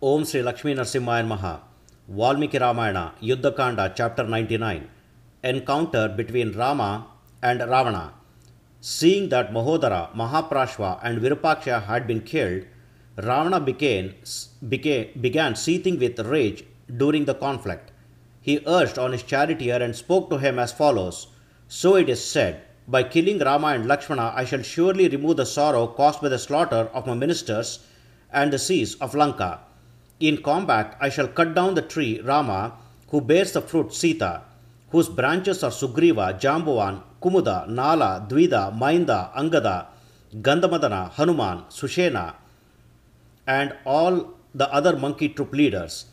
Om Sri Lakshmi Narasimhaya Maha, Valmiki Ramayana, Yuddhakanda, Chapter 99. Encounter between Rama and Ravana. Seeing that Mahodara, Mahaprashva, and Virupaksha had been killed, Ravana began seething with rage during the conflict. He urged on his charioteer and spoke to him as follows: So it is said, by killing Rama and Lakshmana, I shall surely remove the sorrow caused by the slaughter of my ministers and the seas of Lanka. In combat, I shall cut down the tree Rama, who bears the fruit Sita, whose branches are Sugriva, Jambuvan, Kumuda, Nala, Dvida, Mainda, Angada, Gandhamadana, Hanuman, Sushena, and all the other monkey troop leaders,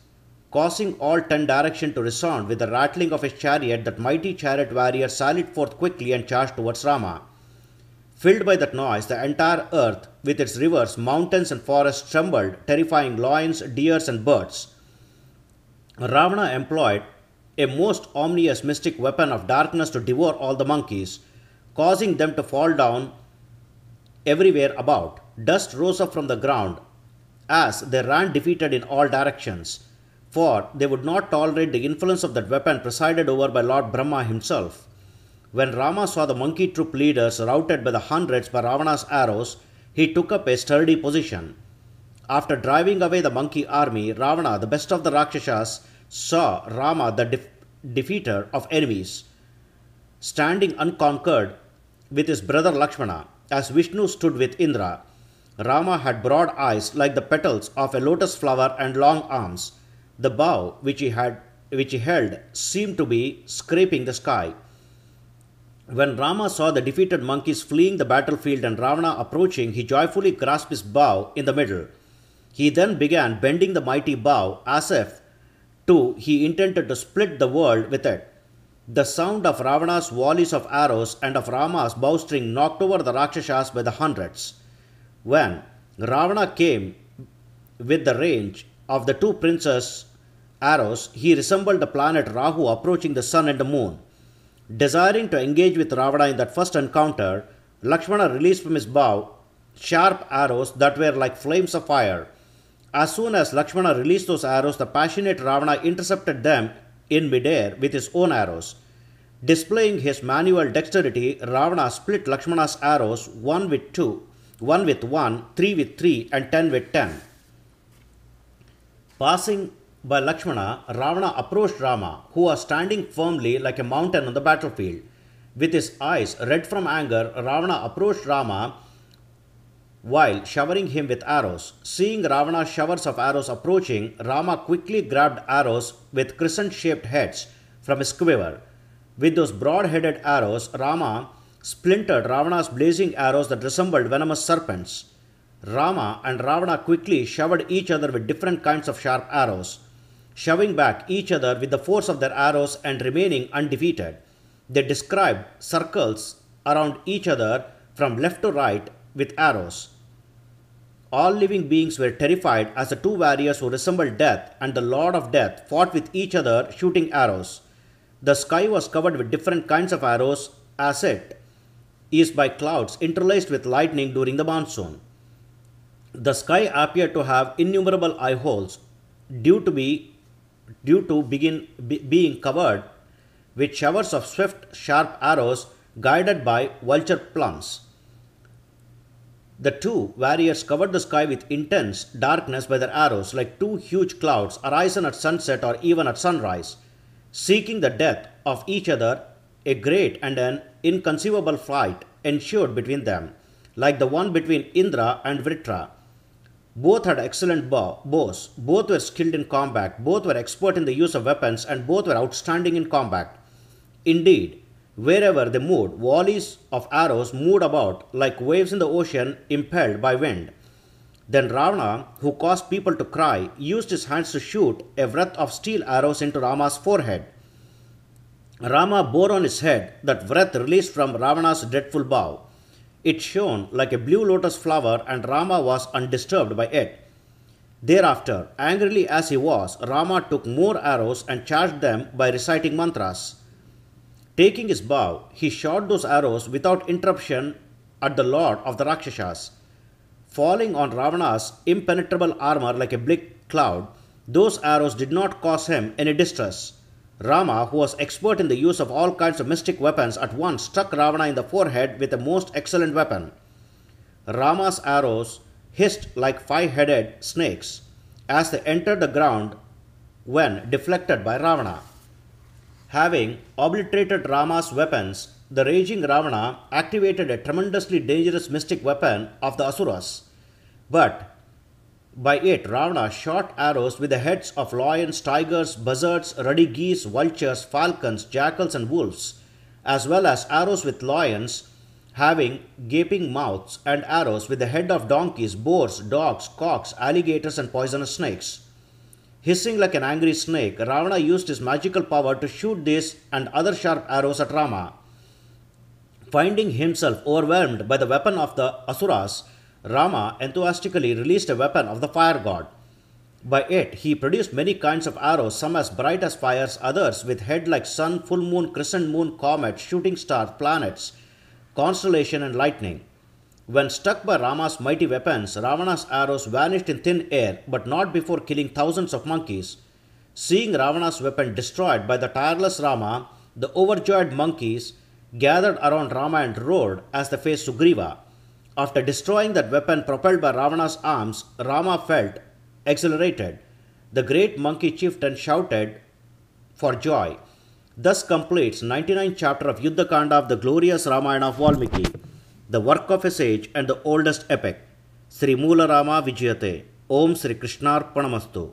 causing all 10 directions to resound with the rattling of his chariot. That mighty chariot warrior sallied forth quickly and charged towards Rama. Filled by that noise, the entire earth, with its rivers, mountains, and forests, trembled, terrifying lions, deers, and birds. Ravana employed a most ominous mystic weapon of darkness to devour all the monkeys, causing them to fall down everywhere about. Dust rose up from the ground as they ran defeated in all directions, for they would not tolerate the influence of that weapon presided over by Lord Brahma himself. When Rama saw the monkey troop leaders routed by the hundreds by Ravana's arrows, he took up a sturdy position. After driving away the monkey army, Ravana, the best of the Rakshasas, saw Rama, the defeater of enemies, standing unconquered with his brother Lakshmana, as Vishnu stood with Indra. Rama had broad eyes like the petals of a lotus flower and long arms. The bow which he held seemed to be scraping the sky. When Rama saw the defeated monkeys fleeing the battlefield and Ravana approaching, he joyfully grasped his bow in the middle. He then began bending the mighty bow as if he intended to split the world with it. The sound of Ravana's volleys of arrows and of Rama's bowstring knocked over the Rakshasas by the hundreds. When Ravana came with the range of the two princes' arrows, he resembled the planet Rahu approaching the sun and the moon. Desiring to engage with Ravana in that first encounter, Lakshmana released from his bow sharp arrows that were like flames of fire. As soon as Lakshmana released those arrows, the passionate Ravana intercepted them in midair with his own arrows. Displaying his manual dexterity, Ravana split Lakshmana's arrows, 1 with 2, 1 with 1, 3 with 3, and 10 with 10. Passing by Lakshmana, Ravana approached Rama, who was standing firmly like a mountain on the battlefield. With his eyes red from anger, Ravana approached Rama while showering him with arrows. Seeing Ravana's showers of arrows approaching, Rama quickly grabbed arrows with crescent-shaped heads from his quiver. With those broad-headed arrows, Rama splintered Ravana's blazing arrows that resembled venomous serpents. Rama and Ravana quickly showered each other with different kinds of sharp arrows, shoving back each other with the force of their arrows and remaining undefeated. They described circles around each other from left to right with arrows. All living beings were terrified as the two warriors who resembled death and the Lord of Death fought with each other, shooting arrows. The sky was covered with different kinds of arrows, as it is by clouds interlaced with lightning during the monsoon. The sky appeared to have innumerable eye holes due to being covered with showers of swift, sharp arrows guided by vulture plumes. The two warriors covered the sky with intense darkness by their arrows, like two huge clouds arisen at sunset or even at sunrise. Seeking the death of each other, a great and an inconceivable fight ensued between them, like the one between Indra and Vritra. Both had excellent bows, both were skilled in combat, both were expert in the use of weapons, and both were outstanding in combat. Indeed, wherever they moved, volleys of arrows moved about like waves in the ocean impelled by wind. Then Ravana, who caused people to cry, used his hands to shoot a wreath of steel arrows into Rama's forehead. Rama bore on his head that wreath released from Ravana's dreadful bow. It shone like a blue lotus flower, and Rama was undisturbed by it. Thereafter, angrily as he was, Rama took more arrows and charged them by reciting mantras. Taking his bow, he shot those arrows without interruption at the lord of the Rakshasas. falling on Ravana's impenetrable armor like a bleak cloud, those arrows did not cause him any distress. Rama, who was expert in the use of all kinds of mystic weapons, at once struck Ravana in the forehead with a most excellent weapon. Rama's arrows hissed like five-headed snakes as they entered the ground when deflected by Ravana. Having obliterated Rama's weapons, the raging Ravana activated a tremendously dangerous mystic weapon of the Asuras. But by it, Ravana shot arrows with the heads of lions, tigers, buzzards, ruddy geese, vultures, falcons, jackals, and wolves, as well as arrows with lions having gaping mouths, and arrows with the head of donkeys, boars, dogs, cocks, alligators, and poisonous snakes. Hissing like an angry snake, Ravana used his magical power to shoot these and other sharp arrows at Rama. Finding himself overwhelmed by the weapon of the Asuras, Rama enthusiastically released a weapon of the fire god. By it, he produced many kinds of arrows, some as bright as fires, others with head like sun, full moon, crescent moon, comet, shooting stars, planets, constellation, and lightning. When struck by Rama's mighty weapons, Ravana's arrows vanished in thin air, but not before killing thousands of monkeys. Seeing Ravana's weapon destroyed by the tireless Rama, the overjoyed monkeys gathered around Rama and roared as they faced Sugriva. After destroying that weapon propelled by Ravana's arms, Rama felt exhilarated. The great monkey chieftain shouted for joy. Thus completes 99th chapter of Yuddha Kanda of the glorious Ramayana of Valmiki, the work of a sage and the oldest epic. Sri Moola Rama Vijayate. Om Sri Krishnarpanamastu.